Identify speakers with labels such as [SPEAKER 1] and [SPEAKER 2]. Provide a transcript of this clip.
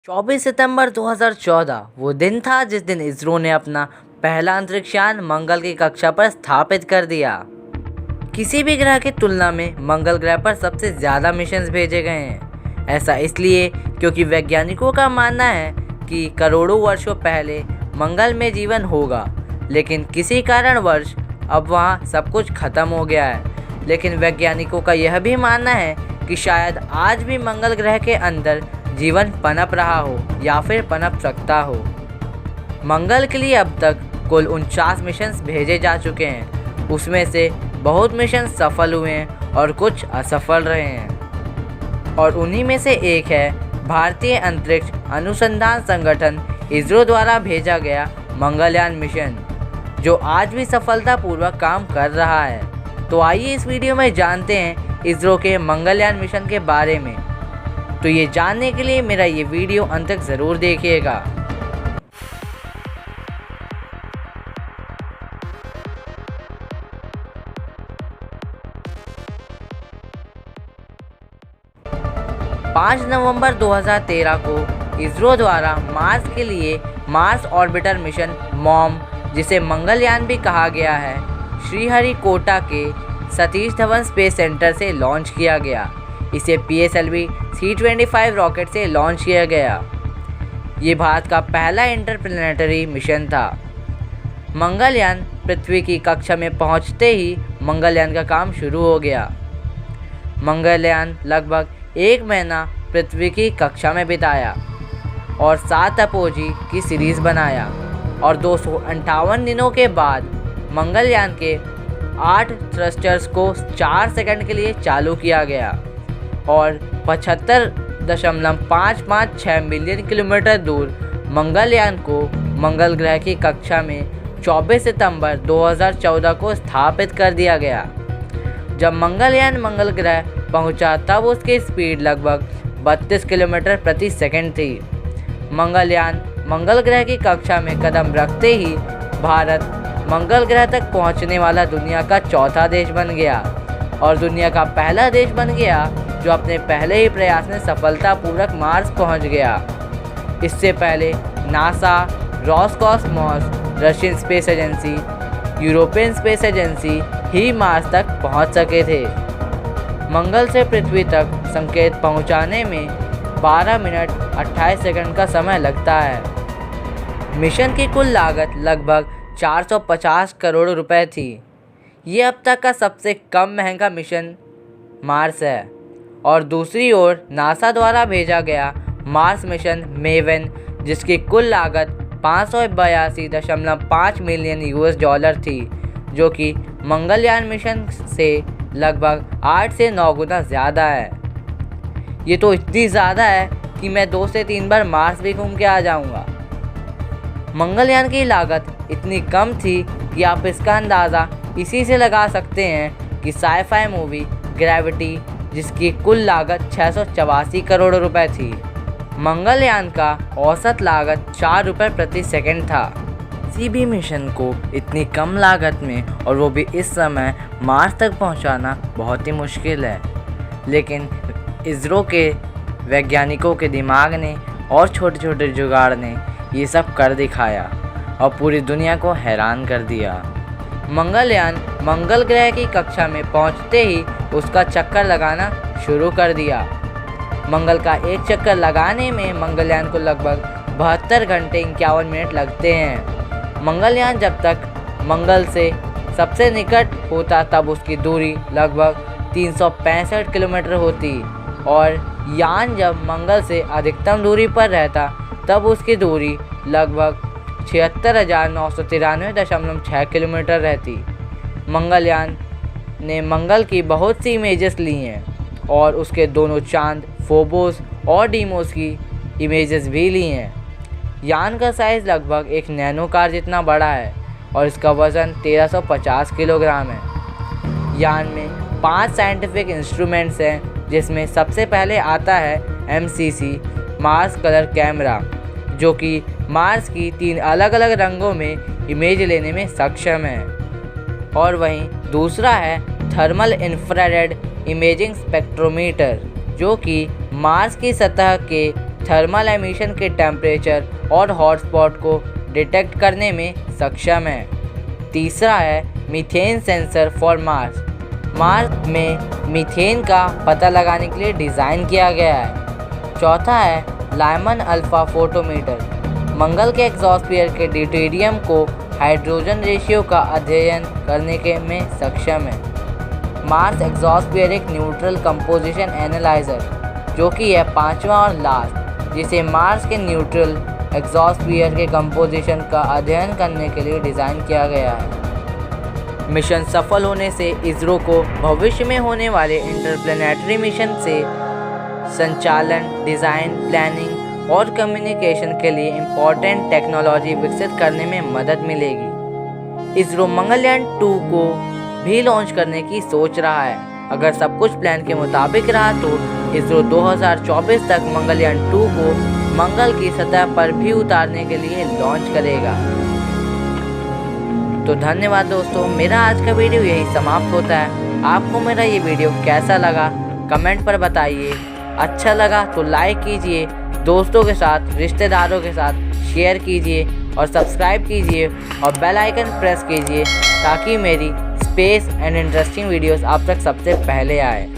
[SPEAKER 1] 24 सितंबर 2014 वो दिन था जिस दिन इसरो ने अपना पहला अंतरिक्ष यान मंगल की कक्षा पर स्थापित कर दिया। किसी भी ग्रह की तुलना में मंगल ग्रह पर सबसे ज़्यादा मिशंस भेजे गए हैं। ऐसा इसलिए क्योंकि वैज्ञानिकों का मानना है कि करोड़ों वर्षों पहले मंगल में जीवन होगा, लेकिन किसी कारणवश अब वहाँ सब कुछ खत्म हो गया है। लेकिन वैज्ञानिकों का यह भी मानना है कि शायद आज भी मंगल ग्रह के अंदर जीवन पनप रहा हो या फिर पनप सकता हो। मंगल के लिए अब तक कुल 49 मिशंस भेजे जा चुके हैं। उसमें से बहुत मिशन सफल हुए हैं और कुछ असफल रहे हैं, और उन्हीं में से एक है भारतीय अंतरिक्ष अनुसंधान संगठन इसरो द्वारा भेजा गया मंगलयान मिशन, जो आज भी सफलतापूर्वक काम कर रहा है। तो आइए इस वीडियो में जानते हैं इसरो के मंगलयान मिशन के बारे में। तो ये जानने के लिए मेरा ये वीडियो अंत तक ज़रूर देखिएगा। पाँच नवंबर 2013 को इसरो द्वारा मार्स के लिए मार्स ऑर्बिटर मिशन मॉम, जिसे मंगलयान भी कहा गया है, श्रीहरिकोटा के सतीश धवन स्पेस सेंटर से लॉन्च किया गया। इसे PSLV C-25 रॉकेट से लॉन्च किया गया। ये भारत का पहला इंटरप्लैनेटरी मिशन था। मंगलयान पृथ्वी की कक्षा में पहुंचते ही मंगलयान का काम शुरू हो गया। मंगलयान लगभग 1 महीना पृथ्वी की कक्षा में बिताया और 7 अपोजी की सीरीज़ बनाया, और 258 दिनों के बाद मंगलयान के 8 थ्रस्टर्स को 4 सेकंड के लिए चालू किया गया और 75.556 मिलियन किलोमीटर दूर मंगलयान को मंगल ग्रह की कक्षा में 24 सितंबर 2014 को स्थापित कर दिया गया। जब मंगलयान मंगल ग्रह पहुंचा तब उसकी स्पीड लगभग 32 किलोमीटर प्रति सेकंड थी। मंगलयान मंगल ग्रह की कक्षा में कदम रखते ही भारत मंगल ग्रह तक पहुंचने वाला दुनिया का चौथा देश बन गया और दुनिया का पहला देश बन गया जो अपने पहले ही प्रयास में सफलतापूर्वक मार्स पहुंच गया। इससे पहले NASA, Roscosmos, Russian space agency, European space agency ही मार्स तक पहुंच सके थे। मंगल से पृथ्वी तक संकेत पहुंचाने में 12 मिनट 28 सेकंड का समय लगता है। मिशन की कुल लागत लगभग 450 करोड़ रुपए थी। ये अब तक का सबसे कम महंगा मिशन मार्स है। और दूसरी ओर नासा द्वारा भेजा गया मार्स मिशन मेवन, जिसकी कुल लागत 582.5 मिलियन US थी, जो कि मंगलयान मिशन से लगभग 8 से 9 गुना ज़्यादा है। ये तो इतनी ज़्यादा है कि मैं 2 से 3 बार मार्स भी घूम के आ जाऊंगा। मंगलयान की लागत इतनी कम थी कि आप इसका अंदाज़ा इसी से लगा सकते हैं कि साइ-फाई मूवी ग्रेविटी, जिसकी कुल लागत 684 करोड़ रुपए थी, मंगलयान का औसत लागत 4 रुपये प्रति सेकंड था। किसी भी मिशन को इतनी कम लागत में और वो भी इस समय मार्स तक पहुंचाना बहुत ही मुश्किल है, लेकिन इसरो के वैज्ञानिकों के दिमाग ने और छोटे छोटे जुगाड़ ने ये सब कर दिखाया और पूरी दुनिया को हैरान कर दिया। मंगलयान मंगल ग्रह की कक्षा में पहुंचते ही उसका चक्कर लगाना शुरू कर दिया। मंगल का एक चक्कर लगाने में मंगलयान को लगभग 72 घंटे 51 मिनट लगते हैं। मंगलयान जब तक मंगल से सबसे निकट होता तब उसकी दूरी लगभग 365 किलोमीटर होती, और यान जब मंगल से अधिकतम दूरी पर रहता तब उसकी दूरी लगभग 76,993.6 किलोमीटर रहती। मंगलयान ने मंगल की बहुत सी इमेजेस ली हैं और उसके दोनों चांद फोबोस और डीमोस की इमेजेस भी ली हैं। यान का साइज़ लगभग एक नैनो कार जितना बड़ा है और इसका वज़न 1350 किलोग्राम है। यान में 5 साइंटिफिक इंस्ट्रूमेंट्स हैं, जिसमें सबसे पहले आता है MCC मार्स कलर कैमरा, जो कि मार्स की 3 अलग अलग रंगों में इमेज लेने में सक्षम है। और वहीं दूसरा है थर्मल इंफ्रारेड इमेजिंग स्पेक्ट्रोमीटर, जो कि मार्स की सतह के थर्मल एमिशन के टेम्परेचर और हॉटस्पॉट को डिटेक्ट करने में सक्षम है। तीसरा है methane sensor for Mars. Mars में मीथेन का पता लगाने के लिए डिज़ाइन किया गया है। चौथा है लाइमन अल्फा फोटोमीटर। मंगल के एग्जॉस्फीयर के ड्यूटेरियम को हाइड्रोजन रेशियो का अध्ययन करने के में सक्षम है। मार्स एग्जॉस्फीयर एक न्यूट्रल कंपोजिशन एनालाइजर, जो कि है पांचवा और लास्ट, जिसे मार्स के न्यूट्रल एग्जॉस्फीयर के कंपोजिशन का अध्ययन करने के लिए डिज़ाइन किया गया है। मिशन सफल होने से इसरो को भविष्य में होने वाले इंटरप्लैनेटरी मिशन से संचालन, डिज़ाइन, प्लानिंग और कम्युनिकेशन के लिए इम्पोर्टेंट टेक्नोलॉजी विकसित करने में मदद मिलेगी। इसरो मंगलयान 2 को भी लॉन्च करने की सोच रहा है। अगर सब कुछ प्लान के मुताबिक रहा तो इसरो 2024 तक मंगलयान 2 को मंगल की सतह पर भी उतारने के लिए लॉन्च करेगा। तो धन्यवाद दोस्तों, मेरा आज का वीडियो यही समाप्त होता है। आपको मेरा ये वीडियो कैसा लगा कमेंट पर बताइए। अच्छा लगा तो लाइक कीजिए, दोस्तों के साथ, रिश्तेदारों के साथ शेयर कीजिए और सब्सक्राइब कीजिए और बेल आइकन प्रेस कीजिए ताकि मेरी स्पेस एंड इंटरेस्टिंग वीडियोस आप तक सबसे पहले आए।